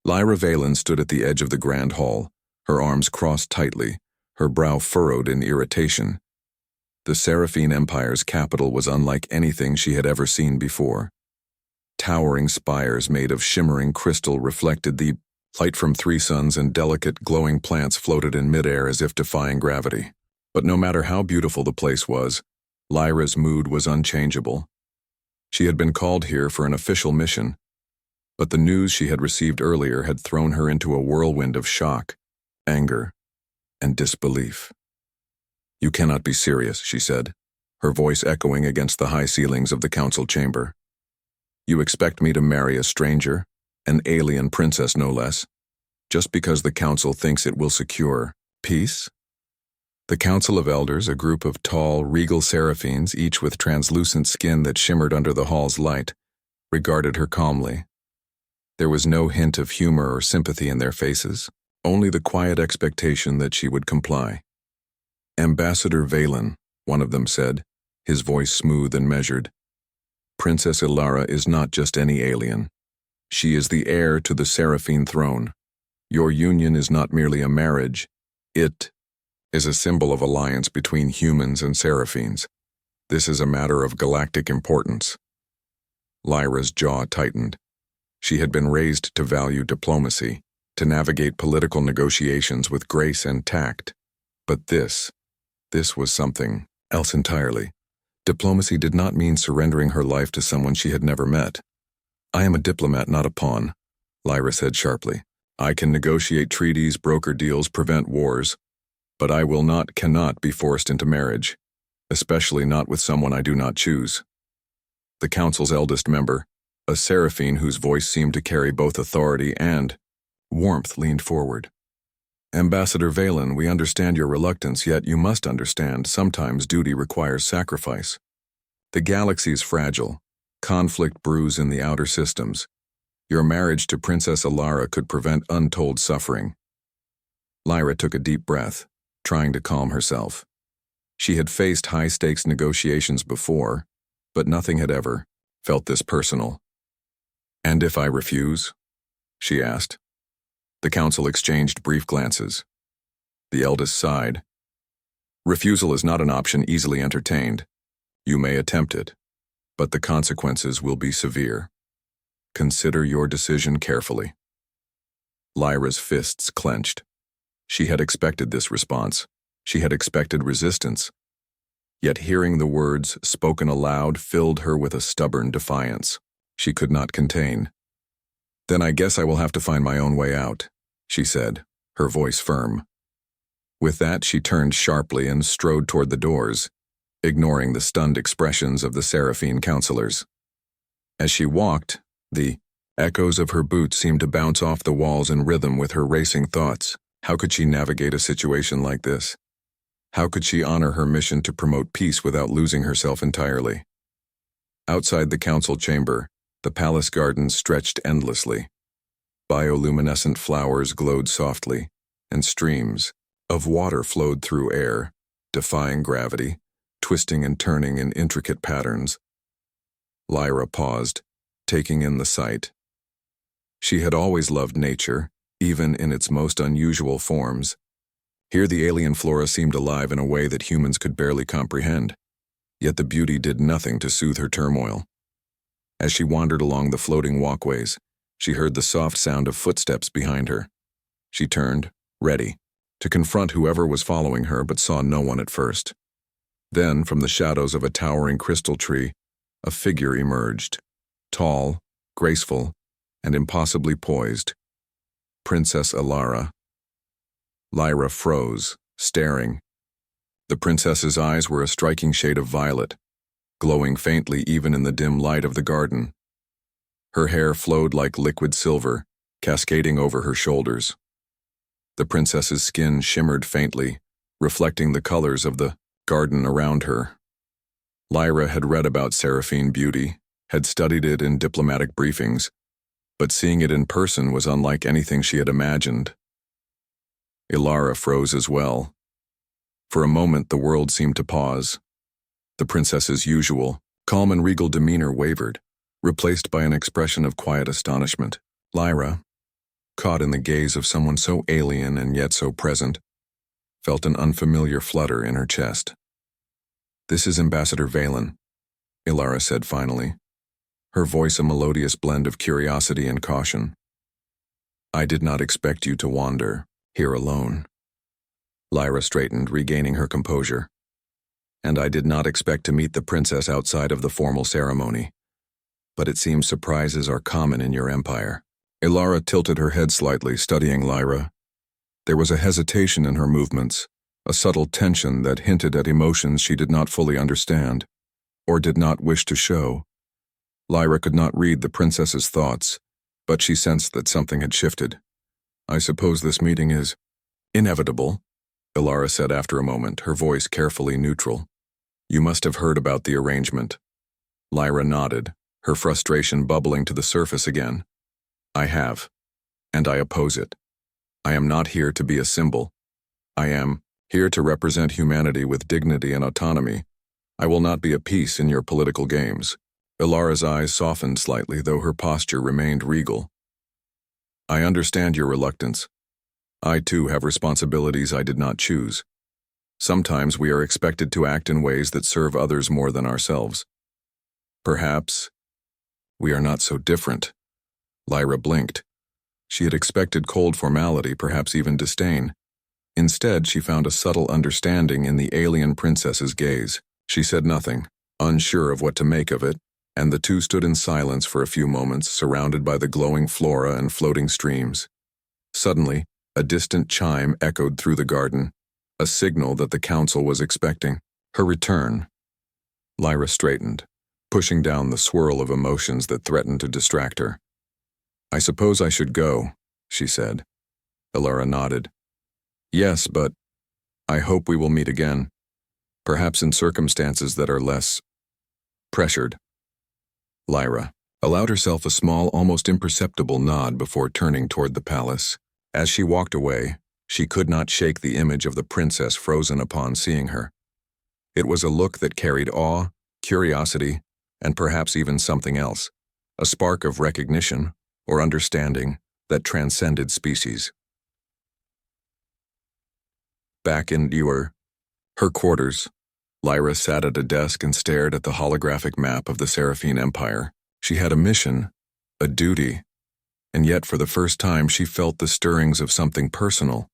Lyra Valen stood at the edge of the grand hall, her arms crossed tightly, her brow furrowed in irritation. The Seraphine Empire's capital was unlike anything she had ever seen before. Towering spires made of shimmering crystal reflected the light from 3 suns, and delicate, glowing plants floated in midair as if defying gravity. But no matter how beautiful the place was, Lyra's mood was unchangeable. She had been called here for an official mission, but the news she had received earlier had thrown her into a whirlwind of shock, anger, and disbelief. "You cannot be serious," she said, her voice echoing against the high ceilings of the council chamber. "You expect me to marry a stranger, an alien princess no less, just because the council thinks it will secure peace?" The Council of Elders, a group of tall, regal seraphines, each with translucent skin that shimmered under the hall's light, regarded her calmly. There was no hint of humor or sympathy in their faces, only the quiet expectation that she would comply. "Ambassador Valen," one of them said, his voice smooth and measured. "Princess Ilara is not just any alien. She is the heir to the Seraphine throne. Your union is not merely a marriage, it is a symbol of alliance between humans and Seraphines. This is a matter of galactic importance." Lyra's jaw tightened. She had been raised to value diplomacy, to navigate political negotiations with grace and tact. But this was something else entirely. Diplomacy did not mean surrendering her life to someone she had never met. "I am a diplomat, not a pawn," Lyra said sharply. "I can negotiate treaties, broker deals, prevent wars, but I cannot be forced into marriage, especially not with someone I do not choose." The council's eldest member, a Seraphine whose voice seemed to carry both authority and warmth, leaned forward. "Ambassador Valen, we understand your reluctance, yet you must understand sometimes duty requires sacrifice. The galaxy is fragile. Conflict brews in the outer systems. Your marriage to Princess Ilara could prevent untold suffering." Lyra took a deep breath, trying to calm herself. She had faced high-stakes negotiations before, but nothing had ever felt this personal. "And if I refuse?" she asked. The council exchanged brief glances. The eldest sighed. "Refusal is not an option easily entertained. You may attempt it, but the consequences will be severe. Consider your decision carefully." Lyra's fists clenched. She had expected this response. She had expected resistance. Yet hearing the words spoken aloud filled her with a stubborn defiance she could not contain. "Then I guess I will have to find my own way out," she said, her voice firm. With that, she turned sharply and strode toward the doors, ignoring the stunned expressions of the Seraphine counselors. As she walked, the echoes of her boots seemed to bounce off the walls in rhythm with her racing thoughts. How could she navigate a situation like this? How could she honor her mission to promote peace without losing herself entirely? Outside the council chamber, the palace gardens stretched endlessly. Bioluminescent flowers glowed softly, and streams of water flowed through air, defying gravity, twisting and turning in intricate patterns. Lyra paused, taking in the sight. She had always loved nature, even in its most unusual forms. Here the alien flora seemed alive in a way that humans could barely comprehend, yet the beauty did nothing to soothe her turmoil. As she wandered along the floating walkways, she heard the soft sound of footsteps behind her. She turned, ready, to confront whoever was following her, but saw no one at first. Then, from the shadows of a towering crystal tree, a figure emerged, tall, graceful, and impossibly poised. Princess Ilara. Lyra froze, staring. The princess's eyes were a striking shade of violet, glowing faintly even in the dim light of the garden. Her hair flowed like liquid silver, cascading over her shoulders. The princess's skin shimmered faintly, reflecting the colors of the garden around her. Lyra had read about Seraphine beauty, had studied it in diplomatic briefings, but seeing it in person was unlike anything she had imagined. Ilara froze as well. For a moment the world seemed to pause. The princess's usual, calm and regal demeanor wavered, replaced by an expression of quiet astonishment. "Lyra," caught in the gaze of someone so alien and yet so present, felt an unfamiliar flutter in her chest. "This is Ambassador Valen," Ilara said finally, her voice a melodious blend of curiosity and caution. "I did not expect you to wander here alone." Lyra straightened, regaining her composure. "And I did not expect to meet the princess outside of the formal ceremony. But it seems surprises are common in your empire." Ilara tilted her head slightly, studying Lyra. There was a hesitation in her movements, a subtle tension that hinted at emotions she did not fully understand, or did not wish to show. Lyra could not read the princess's thoughts, but she sensed that something had shifted. "I suppose this meeting is inevitable," Ilara said after a moment, her voice carefully neutral. "You must have heard about the arrangement." Lyra nodded, her frustration bubbling to the surface again. "I have, and I oppose it. I am not here to be a symbol. I am here to represent humanity with dignity and autonomy. I will not be a piece in your political games." Ilara's eyes softened slightly, though her posture remained regal. "I understand your reluctance. I too have responsibilities I did not choose. Sometimes we are expected to act in ways that serve others more than ourselves. Perhaps we are not so different." Lyra blinked. She had expected cold formality, perhaps even disdain. Instead, she found a subtle understanding in the alien princess's gaze. She said nothing, unsure of what to make of it, and the two stood in silence for a few moments, surrounded by the glowing flora and floating streams. Suddenly, a distant chime echoed through the garden, a signal that the council was expecting her return. Lyra straightened, pushing down the swirl of emotions that threatened to distract her. "I suppose I should go," she said. Ilara nodded. "Yes, but I hope we will meet again, perhaps in circumstances that are less pressured." Lyra allowed herself a small, almost imperceptible nod before turning toward the palace. As she walked away, she could not shake the image of the princess frozen upon seeing her. It was a look that carried awe, curiosity, and perhaps even something else, a spark of recognition or understanding that transcended species. Back in her quarters, Lyra sat at a desk and stared at the holographic map of the Seraphine Empire. She had a mission, a duty, and yet for the first time she felt the stirrings of something personal,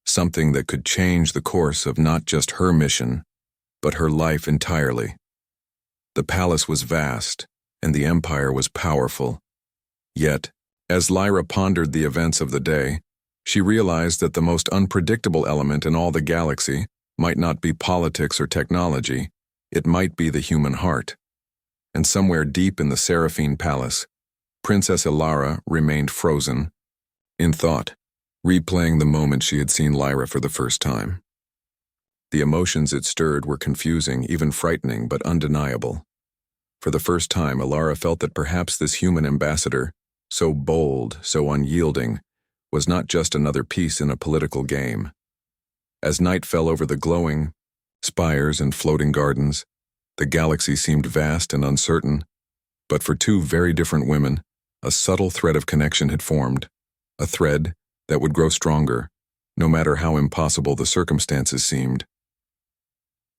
something that could change the course of not just her mission, but her life entirely. The palace was vast, and the empire was powerful. Yet, as Lyra pondered the events of the day, she realized that the most unpredictable element in all the galaxy might not be politics or technology, it might be the human heart. And somewhere deep in the Seraphine Palace, Princess Ilara remained frozen, in thought, replaying the moment she had seen Lyra for the first time. The emotions it stirred were confusing, even frightening, but undeniable. For the first time, Ilara felt that perhaps this human ambassador, so bold, so unyielding, was not just another piece in a political game. As night fell over the glowing spires and floating gardens, the galaxy seemed vast and uncertain, but for two very different women, a subtle thread of connection had formed, a thread that would grow stronger, no matter how impossible the circumstances seemed.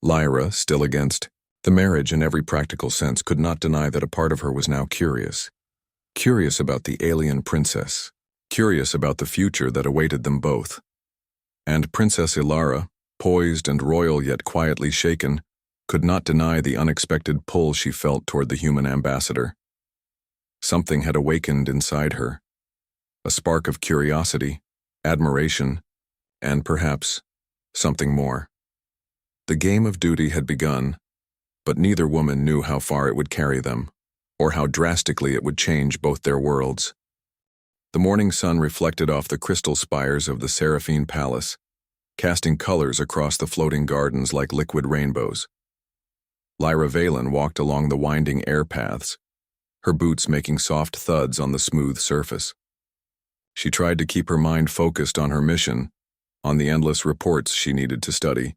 Lyra, still against the marriage in every practical sense, could not deny that a part of her was now curious. Curious about the alien princess, curious about the future that awaited them both. And Princess Ilara, poised and royal yet quietly shaken, could not deny the unexpected pull she felt toward the human ambassador. Something had awakened inside her, a spark of curiosity, admiration, and perhaps something more. The game of duty had begun, but neither woman knew how far it would carry them, or how drastically it would change both their worlds. The morning sun reflected off the crystal spires of the Seraphine Palace, casting colors across the floating gardens like liquid rainbows. Lyra Valen walked along the winding air paths, her boots making soft thuds on the smooth surface. She tried to keep her mind focused on her mission, on the endless reports she needed to study,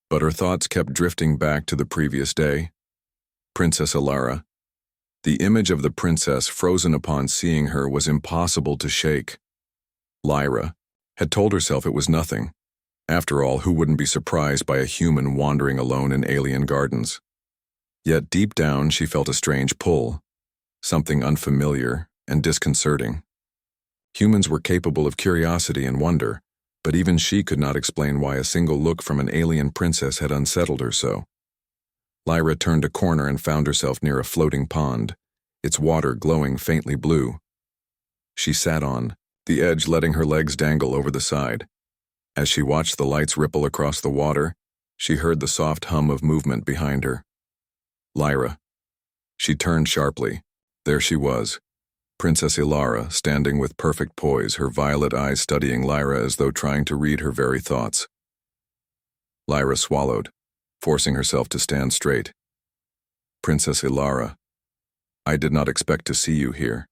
but her thoughts kept drifting back to the previous day. Princess Ilara. The image of the princess frozen upon seeing her was impossible to shake. Lyra had told herself it was nothing. After all, who wouldn't be surprised by a human wandering alone in alien gardens? Yet deep down she felt a strange pull, something unfamiliar and disconcerting. Humans were capable of curiosity and wonder, but even she could not explain why a single look from an alien princess had unsettled her so. Lyra turned a corner and found herself near a floating pond, its water glowing faintly blue. She sat on the edge, letting her legs dangle over the side. As she watched the lights ripple across the water, she heard the soft hum of movement behind her. Lyra. She turned sharply. There she was, Princess Ilara, standing with perfect poise, her violet eyes studying Lyra as though trying to read her very thoughts. Lyra swallowed, forcing herself to stand straight. Princess Ilara, I did not expect to see you here.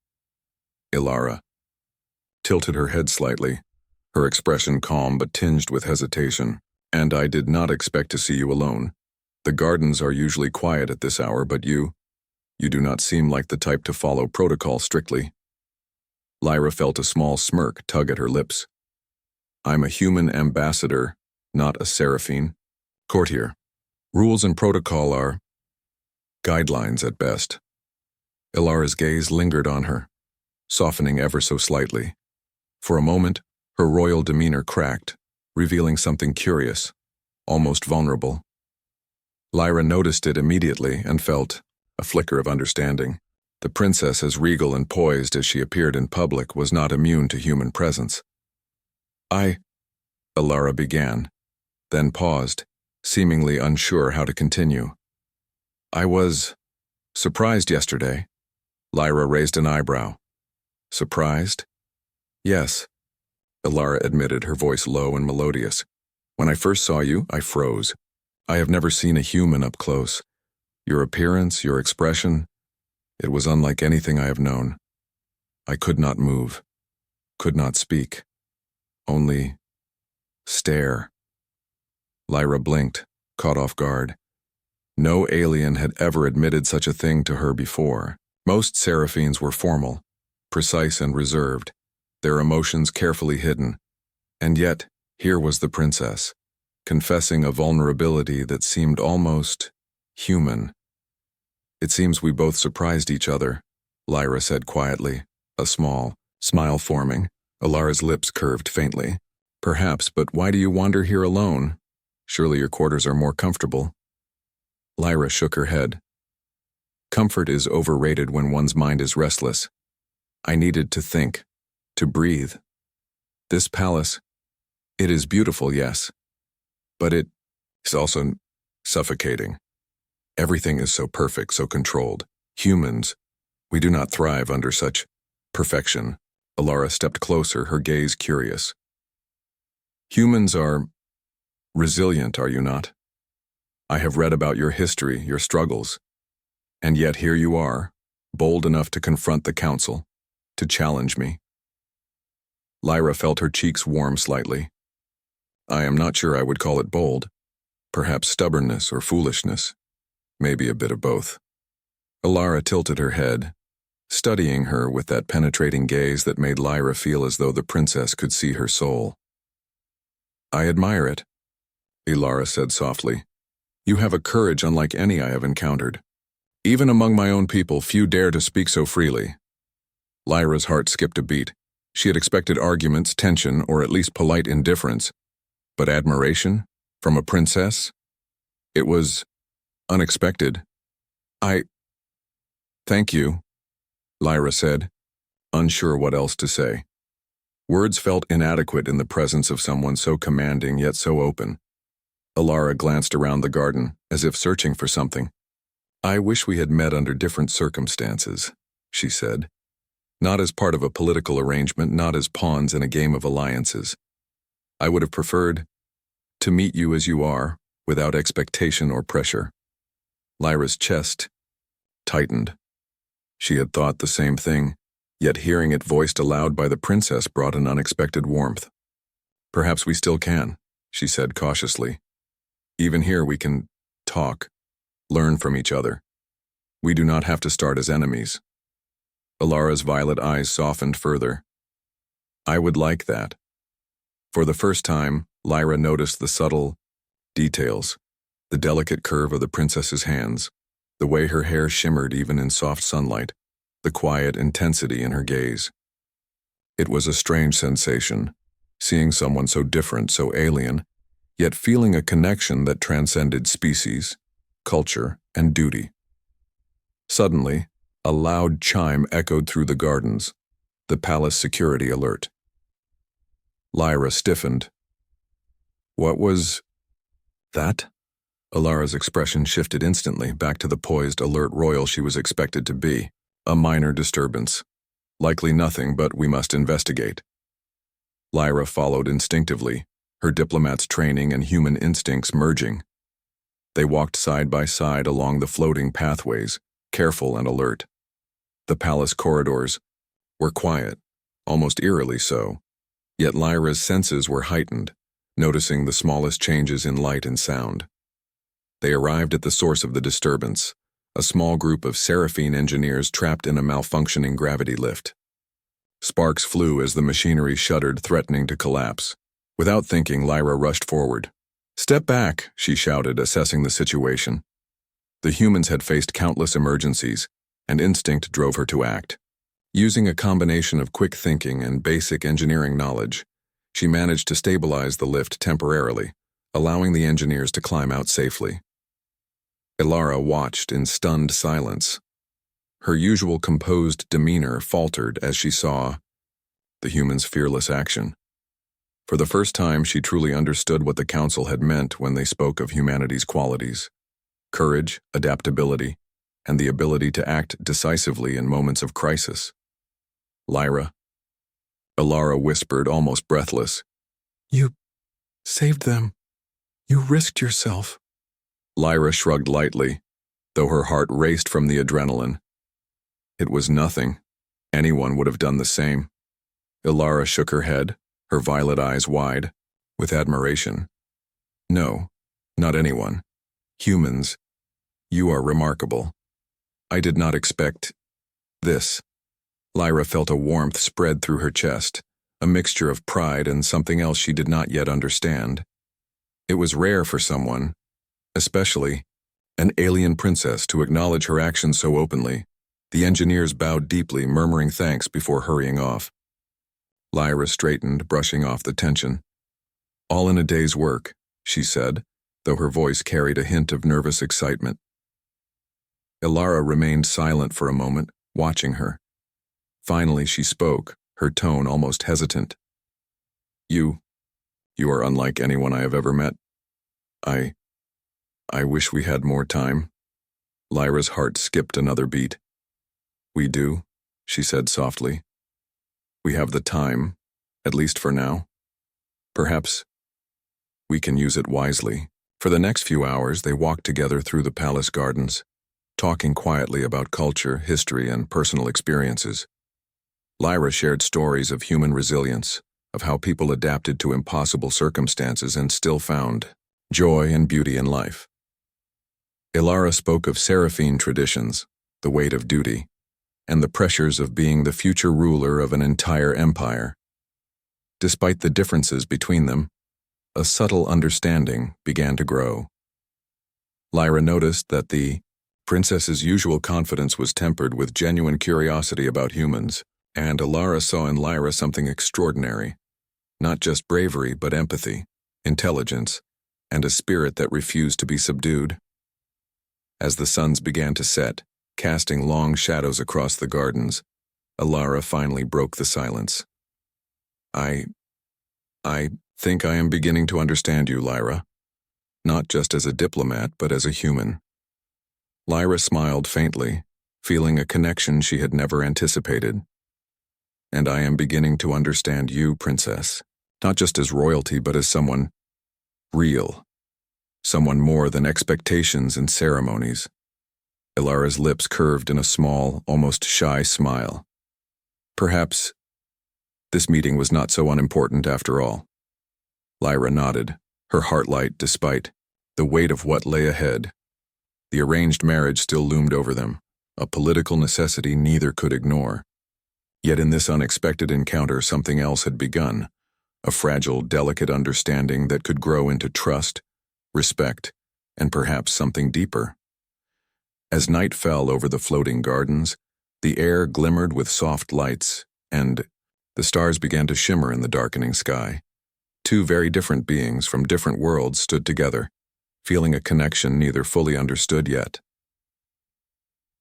Ilara tilted her head slightly, her expression calm but tinged with hesitation. And I did not expect to see you alone. The gardens are usually quiet at this hour, but you do not seem like the type to follow protocol strictly. Lyra felt a small smirk tug at her lips. I'm a human ambassador, not a seraphine. Courtier. Rules and protocol are guidelines at best. Ilara's gaze lingered on her, softening ever so slightly. For a moment, her royal demeanor cracked, revealing something curious, almost vulnerable. Lyra noticed it immediately and felt a flicker of understanding. The princess, as regal and poised as she appeared in public, was not immune to human presence. Ilara began, then paused, seemingly unsure how to continue. I was surprised yesterday. Lyra raised an eyebrow. Surprised? Yes, Ilara admitted, her voice low and melodious. When I first saw you, I froze. I have never seen a human up close. Your appearance, your expression, it was unlike anything I have known. I could not move, could not speak, only stare. Lyra blinked, caught off guard. No alien had ever admitted such a thing to her before. Most seraphines were formal, precise and reserved, their emotions carefully hidden. And yet, here was the princess, confessing a vulnerability that seemed almost human. It seems we both surprised each other, Lyra said quietly, a small smile forming. Ilara's lips curved faintly. Perhaps, but why do you wander here alone? Surely your quarters are more comfortable. Lyra shook her head. Comfort is overrated when one's mind is restless. I needed to think, to breathe. This palace, it is beautiful, yes, but it is also suffocating. Everything is so perfect, so controlled. Humans, we do not thrive under such perfection. Ilara stepped closer, her gaze curious. Humans are resilient, are you not? I have read about your history, your struggles. And yet here you are, bold enough to confront the council, to challenge me. Lyra felt her cheeks warm slightly. I am not sure I would call it bold. Perhaps stubbornness or foolishness. Maybe a bit of both. Ilara tilted her head, studying her with that penetrating gaze that made Lyra feel as though the princess could see her soul. I admire it, Ilara said softly. You have a courage unlike any I have encountered. Even among my own people, few dare to speak so freely. Lyra's heart skipped a beat. She had expected arguments, tension, or at least polite indifference. But admiration? From a princess? It was unexpected. Thank you, Lyra said, unsure what else to say. Words felt inadequate in the presence of someone so commanding yet so open. Ilara glanced around the garden, as if searching for something. I wish we had met under different circumstances, she said. Not as part of a political arrangement, not as pawns in a game of alliances. I would have preferred to meet you as you are, without expectation or pressure. Lyra's chest tightened. She had thought the same thing, yet hearing it voiced aloud by the princess brought an unexpected warmth. Perhaps we still can, she said cautiously. Even here we can talk, learn from each other. We do not have to start as enemies. Ilara's violet eyes softened further. I would like that. For the first time, Lyra noticed the subtle details, the delicate curve of the princess's hands, the way her hair shimmered even in soft sunlight, the quiet intensity in her gaze. It was a strange sensation, seeing someone so different, so alien, yet feeling a connection that transcended species, culture, and duty. Suddenly, a loud chime echoed through the gardens, the palace security alert. Lyra stiffened. What was that? Alara's expression shifted instantly back to the poised, alert royal she was expected to be. A minor disturbance. Likely nothing, but we must investigate. Lyra followed instinctively, her diplomat's training and human instincts merging. They walked side by side along the floating pathways, careful and alert. The palace corridors were quiet, almost eerily so, yet Lyra's senses were heightened, noticing the smallest changes in light and sound. They arrived at the source of the disturbance, a small group of Seraphine engineers trapped in a malfunctioning gravity lift. Sparks flew as the machinery shuddered, threatening to collapse. Without thinking, Lyra rushed forward. "Step back," she shouted, assessing the situation. The humans had faced countless emergencies, and instinct drove her to act. Using a combination of quick thinking and basic engineering knowledge, she managed to stabilize the lift temporarily, allowing the engineers to climb out safely. Alara watched in stunned silence. Her usual composed demeanor faltered as she saw the humans' fearless action. For the first time, she truly understood what the Council had meant when they spoke of humanity's qualities: courage, adaptability, and the ability to act decisively in moments of crisis. "Lyra," Alara whispered, almost breathless. "You saved them. You risked yourself." Lyra shrugged lightly, though her heart raced from the adrenaline. It was nothing. Anyone would have done the same. Alara shook her head, her violet eyes wide, with admiration. "No, not anyone. Humans, you are remarkable. I did not expect this." Lyra felt a warmth spread through her chest, a mixture of pride and something else she did not yet understand. It was rare for someone, especially an alien princess, to acknowledge her actions so openly. The engineers bowed deeply, murmuring thanks before hurrying off. Lyra straightened, brushing off the tension. "All in a day's work," she said, though her voice carried a hint of nervous excitement. Alara remained silent for a moment, watching her. Finally she spoke, her tone almost hesitant. You are unlike anyone I have ever met. I wish we had more time." Lyra's heart skipped another beat. "We do," she said softly. "We have the time, at least for now. Perhaps we can use it wisely." For the next few hours, they walked together through the palace gardens, talking quietly about culture, history, and personal experiences. Lyra shared stories of human resilience, of how people adapted to impossible circumstances and still found joy and beauty in life. Alara spoke of Seraphine traditions, the weight of duty, and the pressures of being the future ruler of an entire empire. Despite the differences between them, a subtle understanding began to grow. Lyra noticed that the princess's usual confidence was tempered with genuine curiosity about humans, and Alara saw in Lyra something extraordinary, not just bravery but empathy, intelligence, and a spirit that refused to be subdued. As the suns began to set, casting long shadows across the gardens, Alara finally broke the silence. I think I am beginning to understand you, Lyra. Not just as a diplomat, but as a human." Lyra smiled faintly, feeling a connection she had never anticipated. "And I am beginning to understand you, Princess, not just as royalty, but as someone real. Someone more than expectations and ceremonies." Alara's lips curved in a small, almost shy smile. "Perhaps this meeting was not so unimportant after all." Lyra nodded, her heart light despite the weight of what lay ahead. The arranged marriage still loomed over them, a political necessity neither could ignore. Yet in this unexpected encounter something else had begun, a fragile, delicate understanding that could grow into trust, respect, and perhaps something deeper. As night fell over the floating gardens, the air glimmered with soft lights, and the stars began to shimmer in the darkening sky. Two very different beings from different worlds stood together, feeling a connection neither fully understood yet.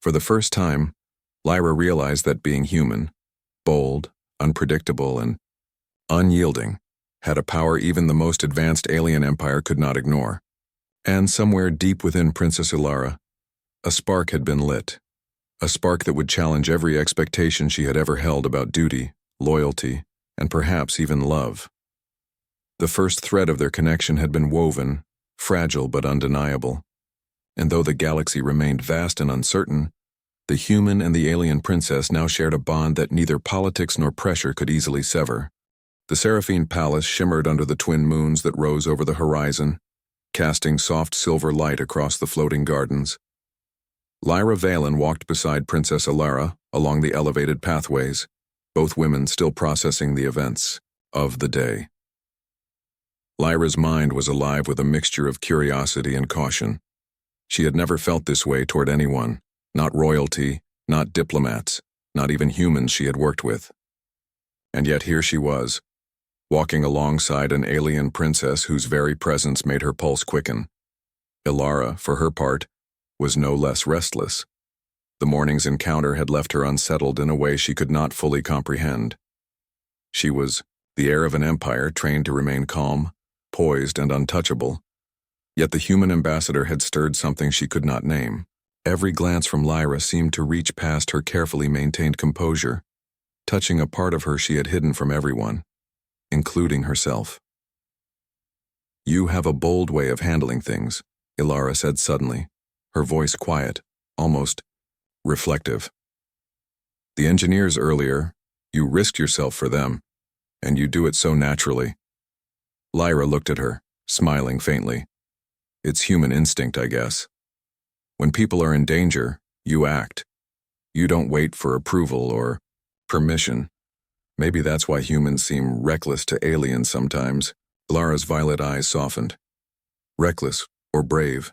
For the first time, Lyra realized that being human, bold, unpredictable, and unyielding, had a power even the most advanced alien empire could not ignore. And somewhere deep within Princess Ilara, a spark had been lit, a spark that would challenge every expectation she had ever held about duty, loyalty, and perhaps even love. The first thread of their connection had been woven, fragile but undeniable. And though the galaxy remained vast and uncertain, the human and the alien princess now shared a bond that neither politics nor pressure could easily sever. The Seraphine Palace shimmered under the twin moons that rose over the horizon, casting soft silver light across the floating gardens. Lyra Valen walked beside Princess Ilara along the elevated pathways, both women still processing the events of the day. Lyra's mind was alive with a mixture of curiosity and caution. She had never felt this way toward anyone, not royalty, not diplomats, not even humans she had worked with. And yet here she was, walking alongside an alien princess whose very presence made her pulse quicken. Ilara, for her part, was no less restless. The morning's encounter had left her unsettled in a way she could not fully comprehend. She was the heir of an empire trained to remain calm, poised, and untouchable. Yet the human ambassador had stirred something she could not name. Every glance from Lyra seemed to reach past her carefully maintained composure, touching a part of her she had hidden from everyone, including herself. "You have a bold way of handling things," Ilara said suddenly, her voice quiet, almost reflective. "The engineers earlier, you risked yourself for them, and you do it so naturally." Lyra looked at her, smiling faintly. "It's human instinct, I guess. When people are in danger, you act. You don't wait for approval or permission. Maybe that's why humans seem reckless to aliens sometimes." Lara's violet eyes softened. "Reckless or brave.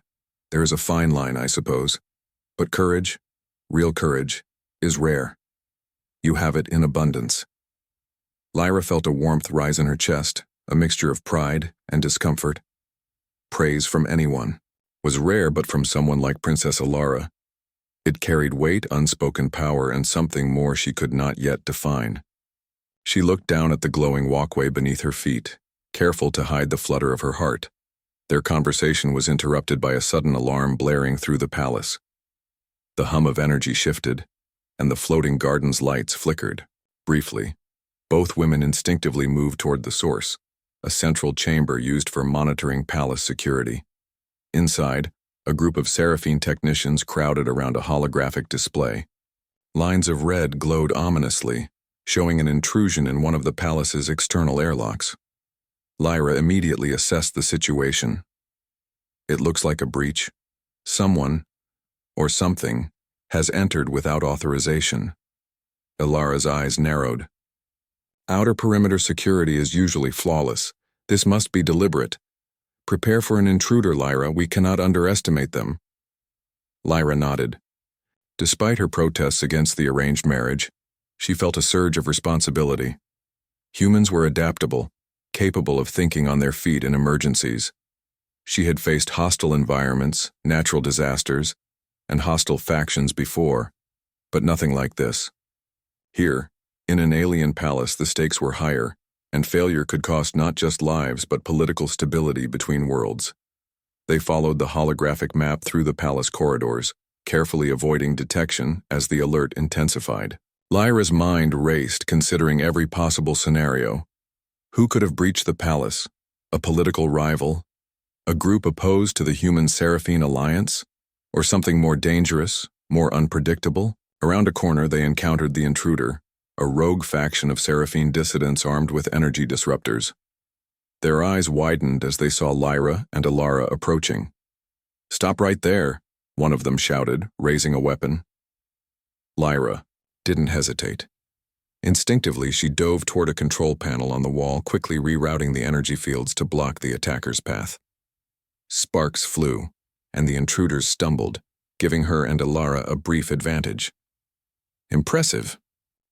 There is a fine line, I suppose. But courage, real courage, is rare. You have it in abundance." Lyra felt a warmth rise in her chest, a mixture of pride and discomfort. Praise from anyone was rare, but from someone like Princess Ilara, it carried weight, unspoken power, and something more she could not yet define. She looked down at the glowing walkway beneath her feet, careful to hide the flutter of her heart. Their conversation was interrupted by a sudden alarm blaring through the palace. The hum of energy shifted, and the floating garden's lights flickered. Briefly, both women instinctively moved toward the source, a central chamber used for monitoring palace security. Inside, a group of Seraphine technicians crowded around a holographic display. Lines of red glowed ominously, showing an intrusion in one of the palace's external airlocks. Lyra immediately assessed the situation. It looks like a breach. Someone, or something, has entered without authorization. Ilara's eyes narrowed. Outer perimeter security is usually flawless. This must be deliberate. Prepare for an intruder, Lyra. We cannot underestimate them. Lyra nodded. Despite her protests against the arranged marriage, she felt a surge of responsibility. Humans were adaptable, capable of thinking on their feet in emergencies. She had faced hostile environments, natural disasters, and hostile factions before, but nothing like this. Here, in an alien palace, the stakes were higher, and failure could cost not just lives but political stability between worlds. They followed the holographic map through the palace corridors, carefully avoiding detection as the alert intensified. Lyra's mind raced, considering every possible scenario. Who could have breached the palace? A political rival? A group opposed to the human Seraphine alliance? Or something more dangerous, more unpredictable? Around a corner they encountered the intruder, a rogue faction of Seraphine dissidents armed with energy disruptors. Their eyes widened as they saw Lyra and Ilara approaching. "Stop right there," one of them shouted, raising a weapon. Lyra didn't hesitate. Instinctively, she dove toward a control panel on the wall, quickly rerouting the energy fields to block the attacker's path. Sparks flew, and the intruders stumbled, giving her and Ilara a brief advantage. "Impressive,"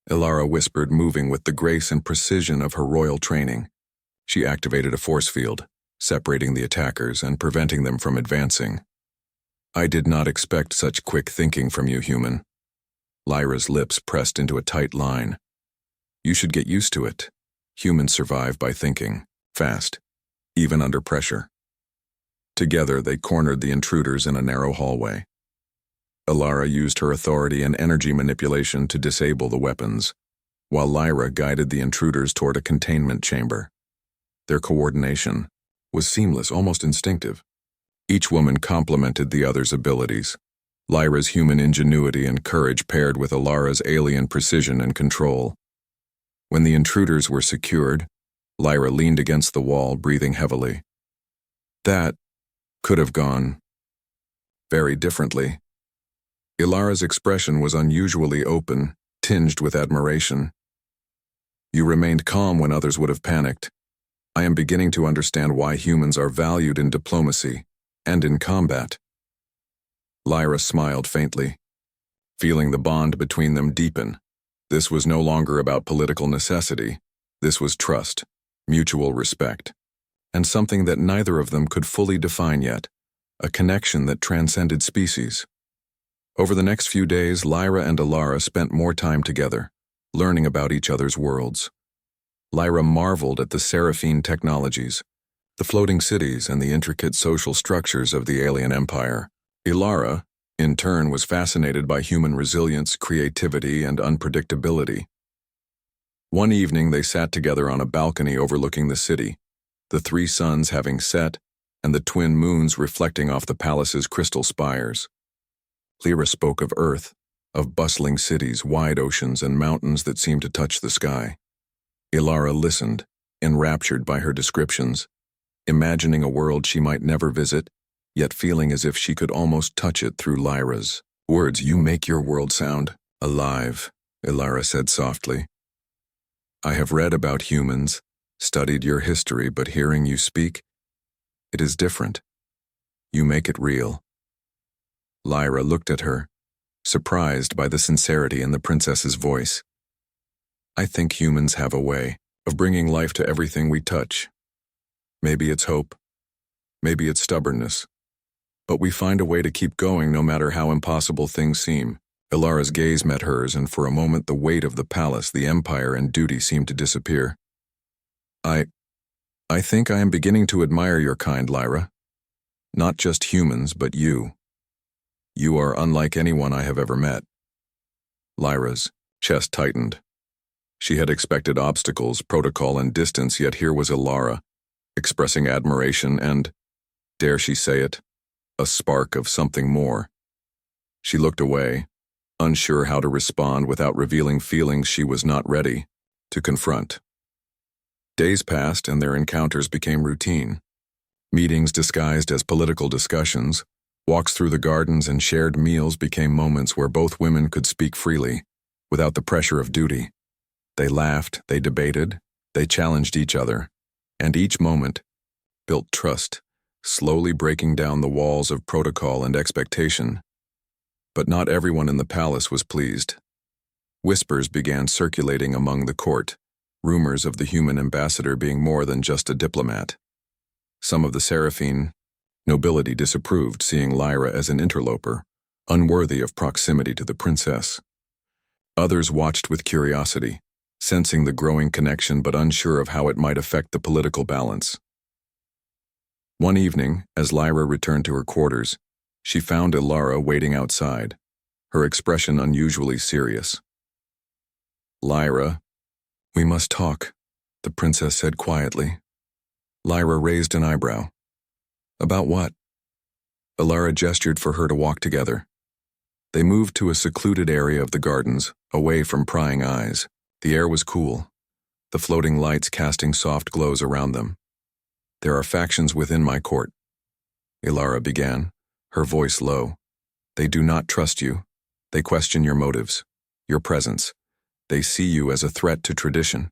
Ilara whispered, moving with the grace and precision of her royal training. She activated a force field, separating the attackers and preventing them from advancing. "I did not expect such quick thinking from you, human." Lyra's lips pressed into a tight line. "You should get used to it. Humans survive by thinking, fast, even under pressure." Together, they cornered the intruders in a narrow hallway. Ilara used her authority and energy manipulation to disable the weapons, while Lyra guided the intruders toward a containment chamber. Their coordination was seamless, almost instinctive. Each woman complemented the other's abilities. Lyra's human ingenuity and courage paired with Ilara's alien precision and control. When the intruders were secured, Lyra leaned against the wall, breathing heavily. That could have gone very differently. Ilara's expression was unusually open, tinged with admiration. "You remained calm when others would have panicked. I am beginning to understand why humans are valued in diplomacy and in combat." Lyra smiled faintly, feeling the bond between them deepen. This was no longer about political necessity. This was trust, mutual respect, and something that neither of them could fully define yet, a connection that transcended species. Over the next few days, Lyra and Ilara spent more time together, learning about each other's worlds. Lyra marveled at the Seraphine technologies, the floating cities, and the intricate social structures of the alien empire. Ilara, in turn, was fascinated by human resilience, creativity, and unpredictability. One evening, they sat together on a balcony overlooking the city, the three suns having set and the twin moons reflecting off the palace's crystal spires. Lyra spoke of Earth, of bustling cities, wide oceans, and mountains that seemed to touch the sky. Ilara listened, enraptured by her descriptions, imagining a world she might never visit, yet feeling as if she could almost touch it through Lyra's words. "You make your world sound alive," Ilara said softly. "I have read about humans, studied your history, but hearing you speak, it is different. You make it real." Lyra looked at her, surprised by the sincerity in the princess's voice. "I think humans have a way of bringing life to everything we touch. Maybe it's hope, maybe it's stubbornness, but we find a way to keep going no matter how impossible things seem." Ilara's gaze met hers, and for a moment the weight of the palace, the empire, and duty seemed to disappear. I think I am beginning to admire your kind, Lyra. Not just humans, but you. You are unlike anyone I have ever met." Lyra's chest tightened. She had expected obstacles, protocol, and distance, yet here was Ilara, expressing admiration and, dare she say it, a spark of something more. She looked away, unsure how to respond without revealing feelings she was not ready to confront. Days passed and their encounters became routine. Meetings disguised as political discussions, walks through the gardens, and shared meals became moments where both women could speak freely, without the pressure of duty. They laughed, they debated, they challenged each other, and each moment built trust, slowly breaking down the walls of protocol and expectation. But not everyone in the palace was pleased. Whispers began circulating among the court, rumors of the human ambassador being more than just a diplomat. Some of the Seraphine nobility disapproved, seeing Lyra as an interloper, unworthy of proximity to the princess. Others watched with curiosity, sensing the growing connection but unsure of how it might affect the political balance. One evening, as Lyra returned to her quarters, she found Ilara waiting outside, her expression unusually serious. "Lyra, we must talk," the princess said quietly. Lyra raised an eyebrow. "About what?" Ilara gestured for her to walk together. They moved to a secluded area of the gardens, away from prying eyes. The air was cool, the floating lights casting soft glows around them. "There are factions within my court," Ilara began, her voice low. "They do not trust you. They question your motives, your presence, They see you as a threat to tradition.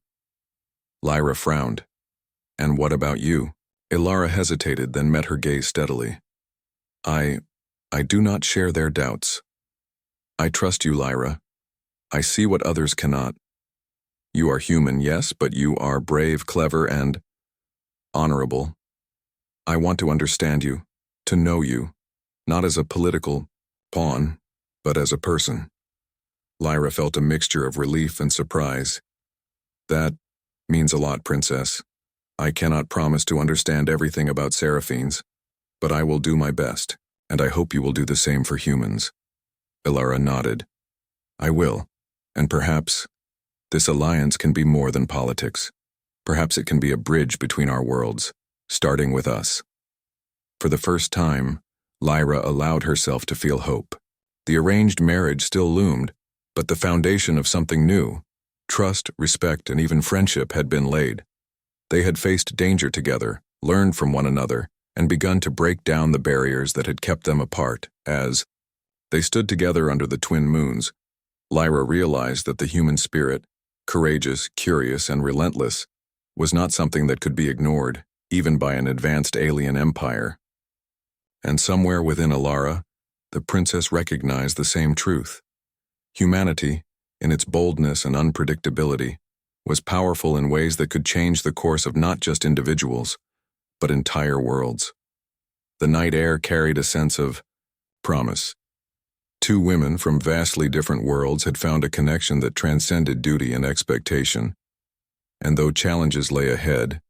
Lyra frowned. And what about you? Ilara hesitated, then met her gaze steadily. I do not share their doubts. I trust you, Lyra. I see what others cannot. You are human, yes, but you are brave, clever, and honorable. I want to understand you, to know you, not as a political pawn, but as a person. Lyra felt a mixture of relief and surprise. That means a lot, Princess. I cannot promise to understand everything about Seraphines, but I will do my best, and I hope you will do the same for humans. Ilara nodded. I will, and perhaps this alliance can be more than politics. Perhaps it can be a bridge between our worlds, starting with us. For the first time, Lyra allowed herself to feel hope. The arranged marriage still loomed, but the foundation of something new, trust, respect, and even friendship had been laid. They had faced danger together, learned from one another, and begun to break down the barriers that had kept them apart. As they stood together under the twin moons, Lyra realized that the human spirit, courageous, curious, and relentless, was not something that could be ignored, even by an advanced alien empire. And somewhere within Ilara, the princess recognized the same truth. Humanity, in its boldness and unpredictability, was powerful in ways that could change the course of not just individuals, but entire worlds. The night air carried a sense of promise. Two women from vastly different worlds had found a connection that transcended duty and expectation. And though challenges lay ahead,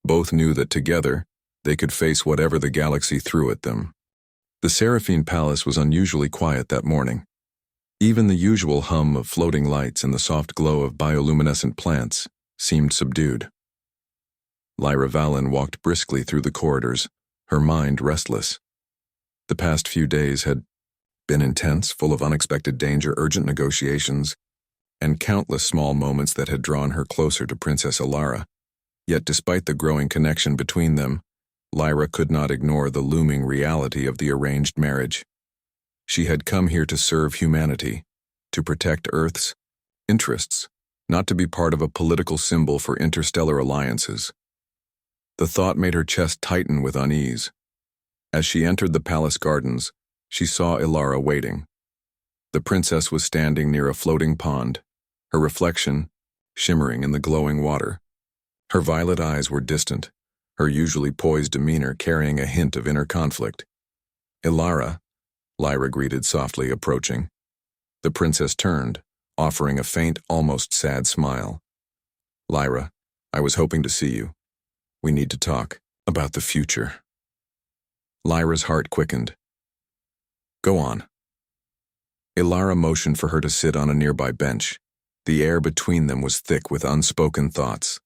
both knew that together they could face whatever the galaxy threw at them. The Seraphine Palace was unusually quiet that morning. Even the usual hum of floating lights and the soft glow of bioluminescent plants seemed subdued. Lyra Valen walked briskly through the corridors, her mind restless. The past few days had been intense, full of unexpected danger, urgent negotiations, and countless small moments that had drawn her closer to Princess Ilara. Yet despite the growing connection between them, Lyra could not ignore the looming reality of the arranged marriage. She had come here to serve humanity, to protect Earth's interests, not to be part of a political symbol for interstellar alliances. The thought made her chest tighten with unease. As she entered the palace gardens, she saw Ilara waiting. The princess was standing near a floating pond, her reflection shimmering in the glowing water. Her violet eyes were distant, her usually poised demeanor carrying a hint of inner conflict. Ilara, Lyra greeted softly, approaching. The princess turned, offering a faint, almost sad smile. Lyra, I was hoping to see you. We need to talk about the future. Lyra's heart quickened. Go on. Ilara motioned for her to sit on a nearby bench. The air between them was thick with unspoken thoughts.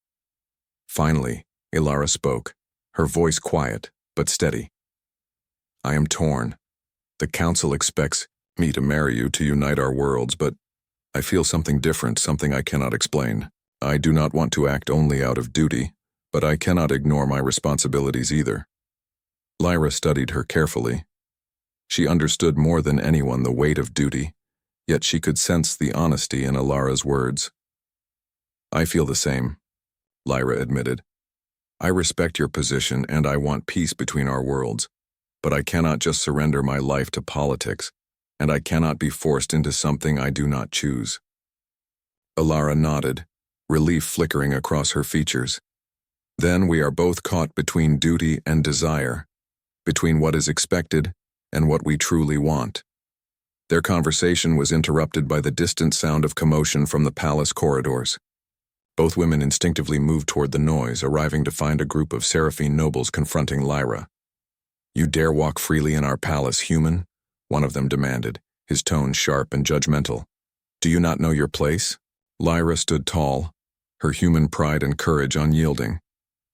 Finally, Ilara spoke, her voice quiet but steady. I am torn. The council expects me to marry you to unite our worlds, but I feel something different, something I cannot explain. I do not want to act only out of duty, but I cannot ignore my responsibilities either. Lyra studied her carefully. She understood more than anyone the weight of duty, yet she could sense the honesty in Ilara's words. I feel the same, Lyra admitted. I respect your position and I want peace between our worlds, but I cannot just surrender my life to politics, and I cannot be forced into something I do not choose. Ilara nodded, relief flickering across her features. Then we are both caught between duty and desire, between what is expected and what we truly want. Their conversation was interrupted by the distant sound of commotion from the palace corridors. Both women instinctively moved toward the noise, arriving to find a group of Seraphine nobles confronting Lyra. You dare walk freely in our palace, human? One of them demanded, his tone sharp and judgmental. Do you not know your place? Lyra stood tall, her human pride and courage unyielding.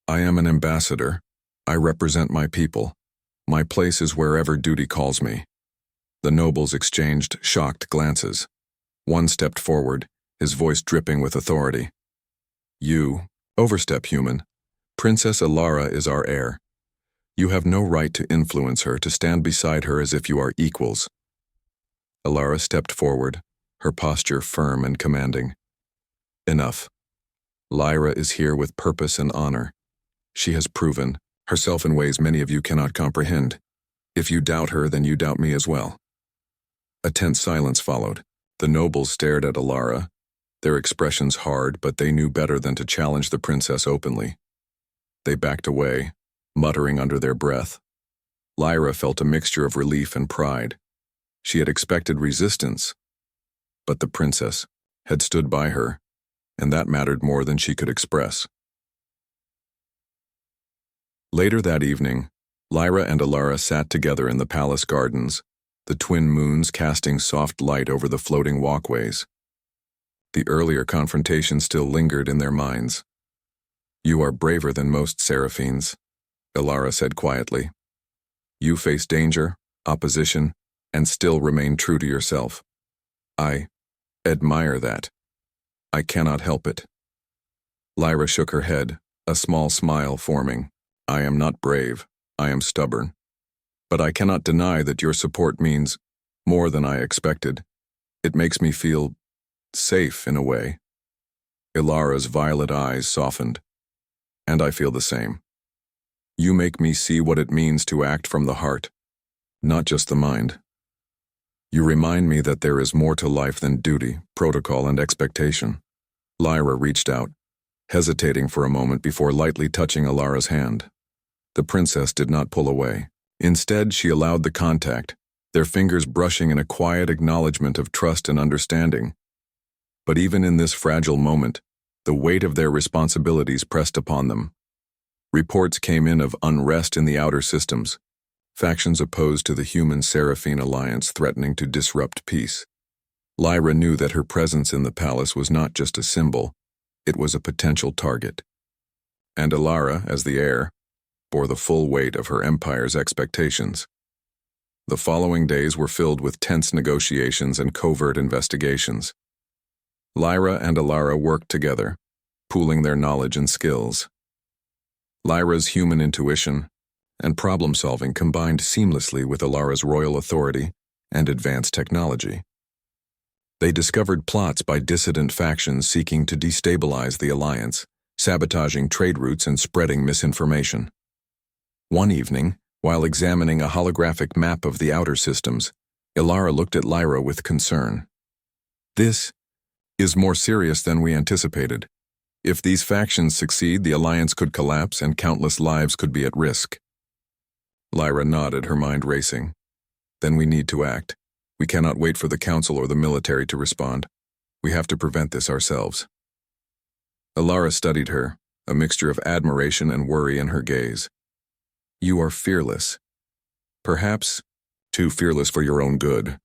I am an ambassador. I represent my people. My place is wherever duty calls me. The nobles exchanged shocked glances. One stepped forward, his voice dripping with authority. You, overstep, human. Princess Ilara is our heir. You have no right to influence her, to stand beside her as if you are equals. Ilara stepped forward, her posture firm and commanding. Enough. Lyra is here with purpose and honor. She has proven herself in ways many of you cannot comprehend. If you doubt her, then you doubt me as well. A tense silence followed. The nobles stared at Alara, their expressions hard, but they knew better than to challenge the princess openly. They backed away, muttering under their breath. Lyra felt a mixture of relief and pride. She had expected resistance, but the princess had stood by her, and that mattered more than she could express. Later that evening, Lyra and Alara sat together in the palace gardens, the twin moons casting soft light over the floating walkways. The earlier confrontation still lingered in their minds. "You are braver than most Seraphines," Alara said quietly. "You face danger, opposition, and still remain true to yourself. I admire that. I cannot help it." Lyra shook her head, a small smile forming. "I am not brave, I am stubborn. But I cannot deny that your support means more than I expected. It makes me feel safe in a way." Ilara's violet eyes softened. "And I feel the same. You make me see what it means to act from the heart, not just the mind. You remind me that there is more to life than duty, protocol, and expectation." Lyra reached out, hesitating for a moment before lightly touching Alara's hand. The princess did not pull away. Instead, she allowed the contact, their fingers brushing in a quiet acknowledgement of trust and understanding. But even in this fragile moment, the weight of their responsibilities pressed upon them. Reports came in of unrest in the outer systems, factions opposed to the human Seraphine alliance threatening to disrupt peace. Lyra knew that her presence in the palace was not just a symbol, it was a potential target. And Alara, as the heir, bore the full weight of her empire's expectations. The following days were filled with tense negotiations and covert investigations. Lyra and Alara worked together, pooling their knowledge and skills. Lyra's human intuition and problem-solving combined seamlessly with Alara's royal authority and advanced technology. They discovered plots by dissident factions seeking to destabilize the alliance, sabotaging trade routes and spreading misinformation. One evening, while examining a holographic map of the outer systems, Alara looked at Lyra with concern. "This is more serious than we anticipated. If these factions succeed, the alliance could collapse and countless lives could be at risk." Lyra nodded, her mind racing. "Then we need to act. We cannot wait for the council or the military to respond. We have to prevent this ourselves." Alara studied her, a mixture of admiration and worry in her gaze. "You are fearless. Perhaps too fearless for your own good."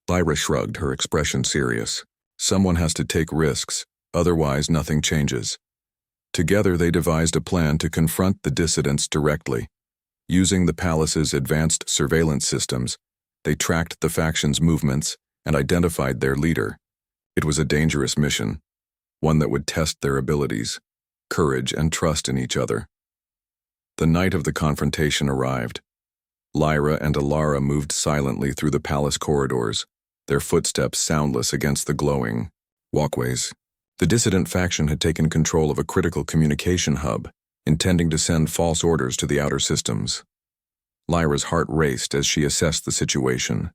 Lyra shrugged, her expression serious. "Someone has to take risks, otherwise nothing changes." Together they devised a plan to confront the dissidents directly. Using the palace's advanced surveillance systems, they tracked the faction's movements and identified their leader. It was a dangerous mission, one that would test their abilities, courage, and trust in each other. The night of the confrontation arrived. Lyra and Alara moved silently through the palace corridors, their footsteps soundless against the glowing walkways. The dissident faction had taken control of a critical communication hub, intending to send false orders to the outer systems. Lyra's heart raced as she assessed the situation.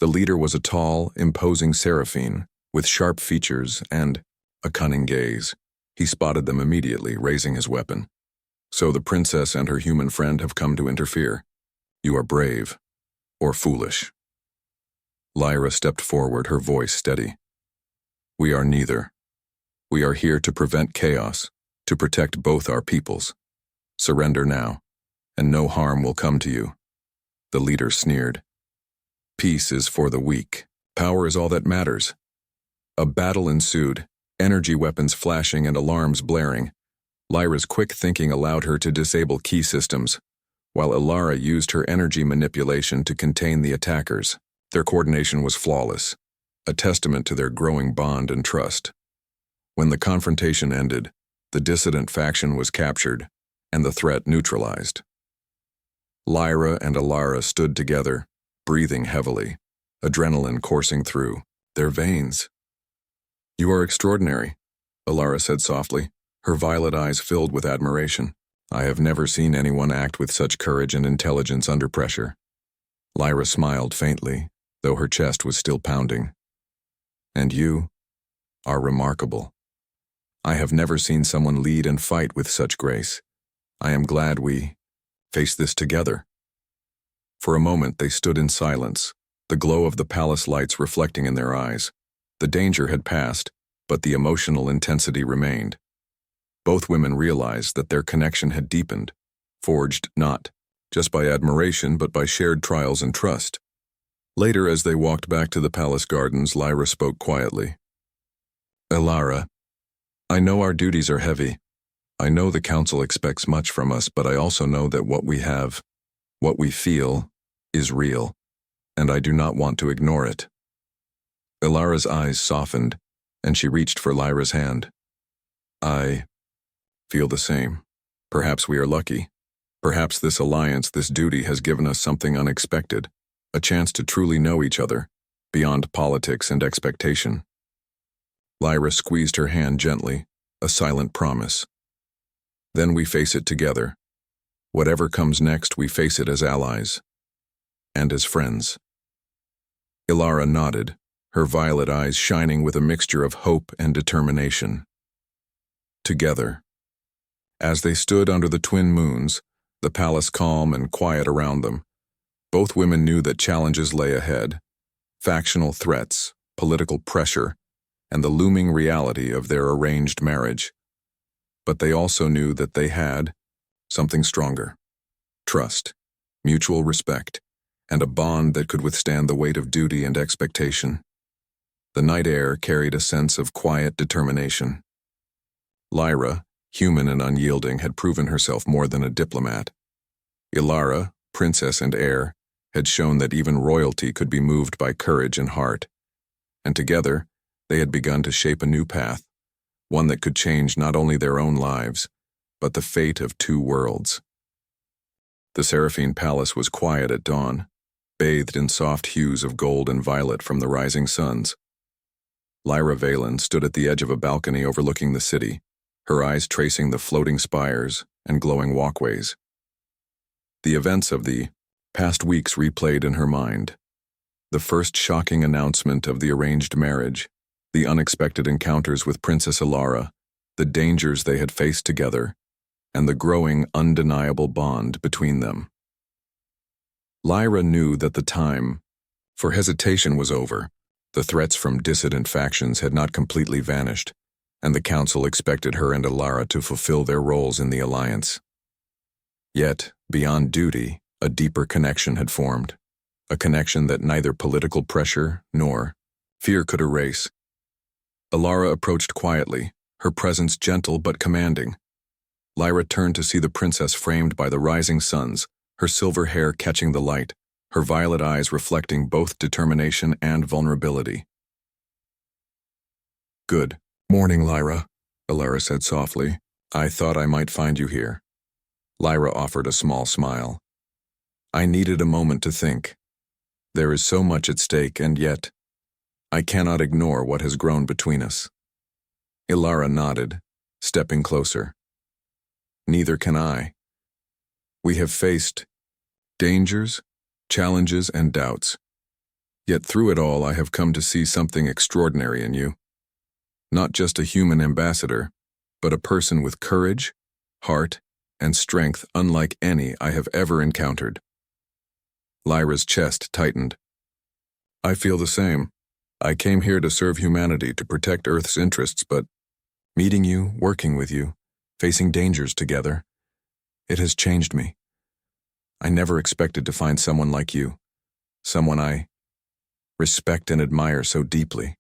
The leader was a tall, imposing Seraphine, with sharp features and a cunning gaze. He spotted them immediately, raising his weapon. "So the princess and her human friend have come to interfere. You are brave, or foolish." Lyra stepped forward, her voice steady. "We are neither. We are here to prevent chaos, to protect both our peoples. Surrender now, and no harm will come to you." The leader sneered. "Peace is for the weak. Power is all that matters." A battle ensued, energy weapons flashing and alarms blaring. Lyra's quick thinking allowed her to disable key systems, while Alara used her energy manipulation to contain the attackers. Their coordination was flawless, a testament to their growing bond and trust. When the confrontation ended, the dissident faction was captured, and the threat neutralized. Lyra and Alara stood together, breathing heavily, adrenaline coursing through their veins. "You are extraordinary," Alara said softly, her violet eyes filled with admiration. I have never seen anyone act with such courage and intelligence under pressure. Lyra smiled faintly, though her chest was still pounding. And you are remarkable. I have never seen someone lead and fight with such grace. I am glad we face this together. For a moment they stood in silence, the glow of the palace lights reflecting in their eyes. The danger had passed, but the emotional intensity remained. Both women realized that their connection had deepened, forged not just by admiration but by shared trials and trust. Later, as they walked back to the palace gardens, Lyra spoke quietly. Alara, I know our duties are heavy. I know the council expects much from us, but I also know that what we have, what we feel, is real, and I do not want to ignore it. Alara's eyes softened, and she reached for Lyra's hand. I feel the same. Perhaps we are lucky. Perhaps this alliance, this duty, has given us something unexpected, a chance to truly know each other, beyond politics and expectation. Lyra squeezed her hand gently, a silent promise. Then we face it together. Whatever comes next, we face it as allies. And as friends. Alara nodded, her violet eyes shining with a mixture of hope and determination. Together. As they stood under the twin moons, the palace calm and quiet around them, both women knew that challenges lay ahead, factional threats, political pressure, and the looming reality of their arranged marriage. But they also knew that they had something stronger: trust, mutual respect, and a bond that could withstand the weight of duty and expectation. The night air carried a sense of quiet determination. Lyra, human and unyielding, had proven herself more than a diplomat. Alara, princess and heir, had shown that even royalty could be moved by courage and heart. And together, they had begun to shape a new path, one that could change not only their own lives, but the fate of two worlds. The Seraphine Palace was quiet at dawn, bathed in soft hues of gold and violet from the rising suns. Lyra Valen stood at the edge of a balcony overlooking the city, her eyes tracing the floating spires and glowing walkways. The events of the past weeks replayed in her mind. The first shocking announcement of the arranged marriage, the unexpected encounters with Princess Alara, the dangers they had faced together, and the growing, undeniable bond between them. Lyra knew that the time for hesitation was over. The threats from dissident factions had not completely vanished, and the council expected her and Alara to fulfill their roles in the alliance. Yet, beyond duty, a deeper connection had formed, a connection that neither political pressure nor fear could erase. Alara approached quietly, her presence gentle but commanding. Lyra turned to see the princess framed by the rising suns, her silver hair catching the light, her violet eyes reflecting both determination and vulnerability. Good morning, Lyra, Alara said softly. I thought I might find you here. Lyra offered a small smile. I needed a moment to think. There is so much at stake, and yet, I cannot ignore what has grown between us. Alara nodded, stepping closer. Neither can I. We have faced dangers, challenges, and doubts. Yet through it all, I have come to see something extraordinary in you. Not just a human ambassador, but a person with courage, heart, and strength unlike any I have ever encountered. Lyra's chest tightened. I feel the same. I came here to serve humanity, to protect Earth's interests, but meeting you, working with you, facing dangers together, it has changed me. I never expected to find someone like you, someone I respect and admire so deeply.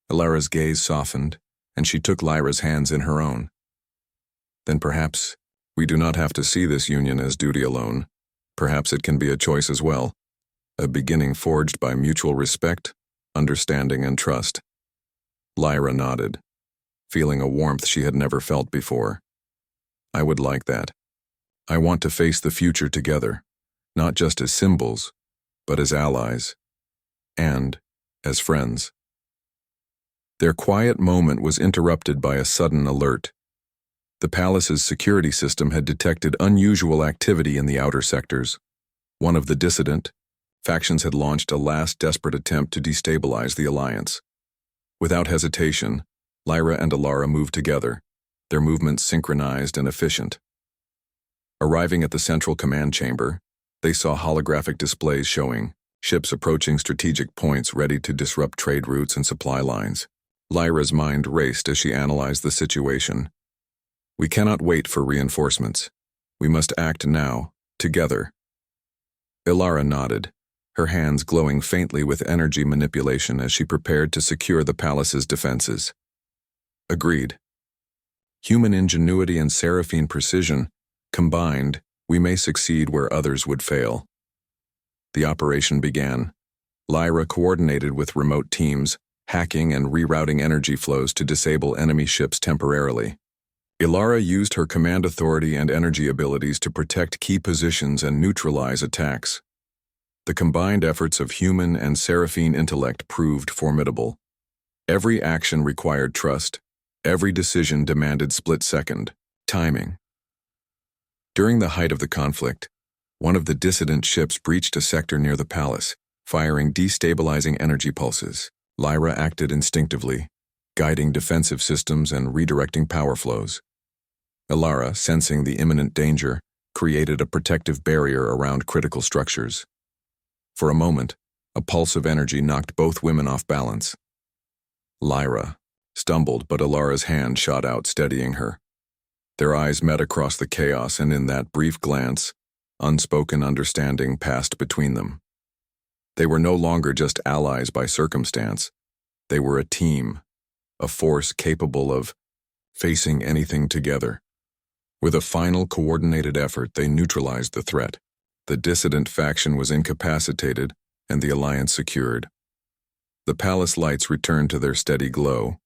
Alara's gaze softened, and she took Lyra's hands in her own. Then perhaps we do not have to see this union as duty alone. Perhaps it can be a choice as well, a beginning forged by mutual respect, understanding, and trust. Lyra nodded, feeling a warmth she had never felt before. I would like that. I want to face the future together, not just as symbols, but as allies, and as friends. Their quiet moment was interrupted by a sudden alert. The palace's security system had detected unusual activity in the outer sectors. One of the dissident factions had launched a last desperate attempt to destabilize the alliance. Without hesitation, Lyra and Alara moved together, their movements synchronized and efficient. Arriving at the central command chamber, they saw holographic displays showing ships approaching strategic points ready to disrupt trade routes and supply lines. Lyra's mind raced as she analyzed the situation. We cannot wait for reinforcements. We must act now, together. Alara nodded, her hands glowing faintly with energy manipulation as she prepared to secure the palace's defenses. Agreed. Human ingenuity and Seraphine precision, combined, we may succeed where others would fail. The operation began. Lyra coordinated with remote teams, hacking and rerouting energy flows to disable enemy ships temporarily. Alara used her command authority and energy abilities to protect key positions and neutralize attacks. The combined efforts of human and Seraphine intellect proved formidable. Every action required trust. Every decision demanded split-second timing. During the height of the conflict, one of the dissident ships breached a sector near the palace, firing destabilizing energy pulses. Lyra acted instinctively, guiding defensive systems and redirecting power flows. Alara, sensing the imminent danger, created a protective barrier around critical structures. For a moment, a pulse of energy knocked both women off balance. Lyra stumbled, but Alara's hand shot out, steadying her. Their eyes met across the chaos, and in that brief glance, unspoken understanding passed between them. They were no longer just allies by circumstance. They were a team, a force capable of facing anything together. With a final coordinated effort, they neutralized the threat. The dissident faction was incapacitated, and the alliance secured. The palace lights returned to their steady glow,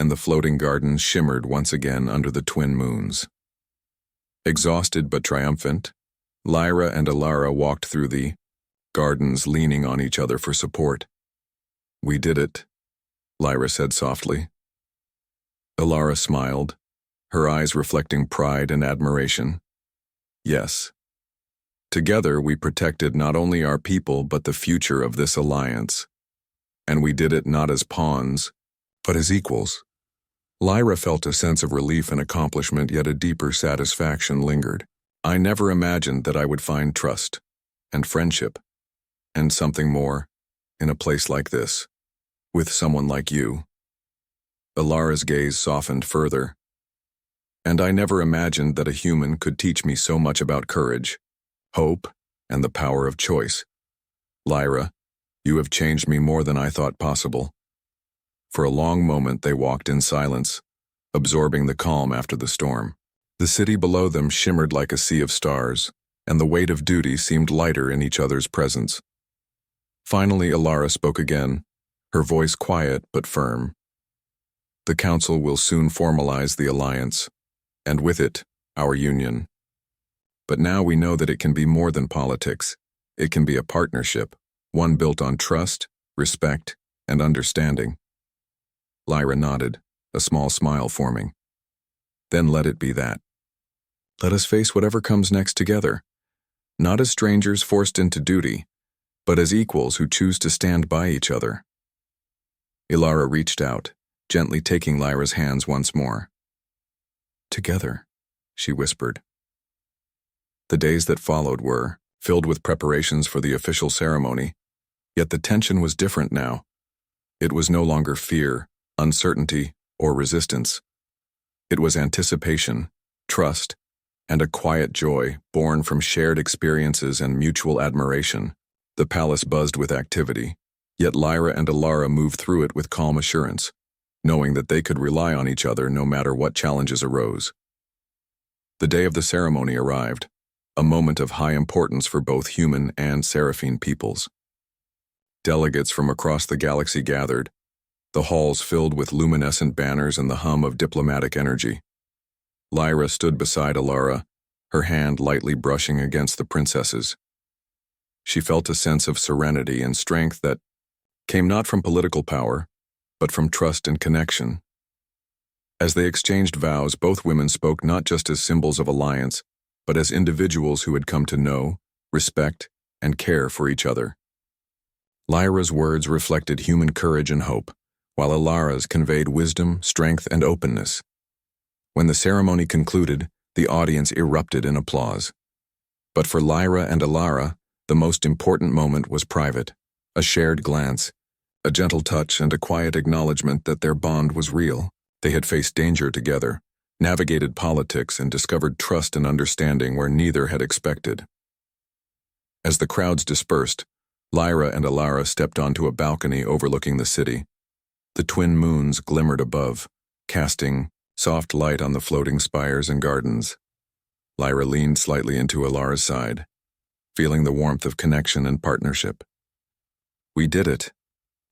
and the floating gardens shimmered once again under the twin moons. Exhausted but triumphant, Lyra and Alara walked through the gardens, leaning on each other for support. "We did it," Lyra said softly. Alara smiled, her eyes reflecting pride and admiration. "Yes. Together we protected not only our people but the future of this alliance. And we did it not as pawns, but as equals." Lyra felt a sense of relief and accomplishment, yet a deeper satisfaction lingered. "I never imagined that I would find trust, and friendship, and something more, in a place like this, with someone like you." Alara's gaze softened further. "And I never imagined that a human could teach me so much about courage, hope, and the power of choice. Lyra, you have changed me more than I thought possible." For a long moment they walked in silence, absorbing the calm after the storm. The city below them shimmered like a sea of stars, and the weight of duty seemed lighter in each other's presence. Finally, Alara spoke again, her voice quiet but firm. "The Council will soon formalize the alliance, and with it, our union. But now we know that it can be more than politics. It can be a partnership, one built on trust, respect, and understanding." Lyra nodded, a small smile forming. "Then let it be that. Let us face whatever comes next together, not as strangers forced into duty, but as equals who choose to stand by each other." Alara reached out, gently taking Lyra's hands once more. "Together," she whispered. The days that followed were filled with preparations for the official ceremony, yet the tension was different now. It was no longer fear, uncertainty, or resistance. It was anticipation, trust, and a quiet joy born from shared experiences and mutual admiration. The palace buzzed with activity, yet Lyra and Alara moved through it with calm assurance, knowing that they could rely on each other no matter what challenges arose. The day of the ceremony arrived, a moment of high importance for both human and Seraphine peoples. Delegates from across the galaxy gathered, the halls filled with luminescent banners and the hum of diplomatic energy. Lyra stood beside Alara, her hand lightly brushing against the princess's. She felt a sense of serenity and strength that came not from political power, but from trust and connection. As they exchanged vows, both women spoke not just as symbols of alliance, but as individuals who had come to know, respect, and care for each other. Lyra's words reflected human courage and hope, while Alara's conveyed wisdom, strength, and openness. When the ceremony concluded, the audience erupted in applause. But for Lyra and Alara, the most important moment was private, a shared glance, a gentle touch, and a quiet acknowledgement that their bond was real. They had faced danger together, navigated politics, and discovered trust and understanding where neither had expected. As the crowds dispersed, Lyra and Alara stepped onto a balcony overlooking the city. The twin moons glimmered above, casting soft light on the floating spires and gardens. Lyra leaned slightly into Alara's side, feeling the warmth of connection and partnership. "We did it,"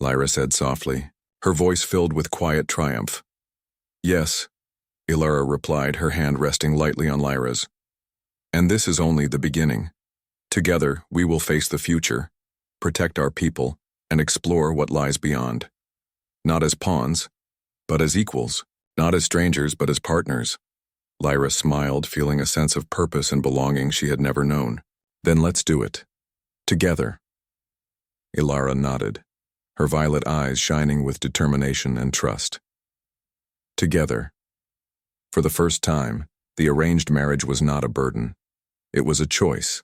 Lyra said softly, her voice filled with quiet triumph. "Yes," Alara replied, her hand resting lightly on Lyra's. "And this is only the beginning. Together, we will face the future, protect our people, and explore what lies beyond. Not as pawns, but as equals. Not as strangers, but as partners." Lyra smiled, feeling a sense of purpose and belonging she had never known. "Then let's do it. Together." Alara nodded, her violet eyes shining with determination and trust. Together. For the first time, the arranged marriage was not a burden. It was a choice,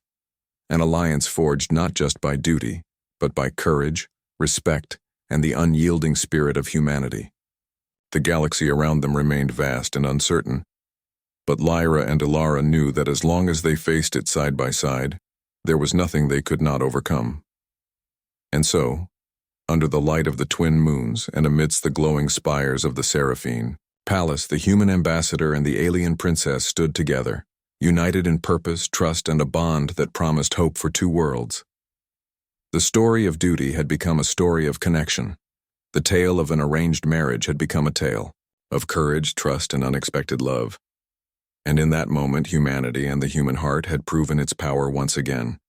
an alliance forged not just by duty, but by courage, respect, and the unyielding spirit of humanity. The galaxy around them remained vast and uncertain, but Lyra and Alara knew that as long as they faced it side by side, there was nothing they could not overcome. And so, under the light of the twin moons and amidst the glowing spires of the Seraphine Palace, the human ambassador and the alien princess stood together, united in purpose, trust, and a bond that promised hope for two worlds. The story of duty had become a story of connection. The tale of an arranged marriage had become a tale of courage, trust, and unexpected love. And in that moment, humanity and the human heart had proven its power once again.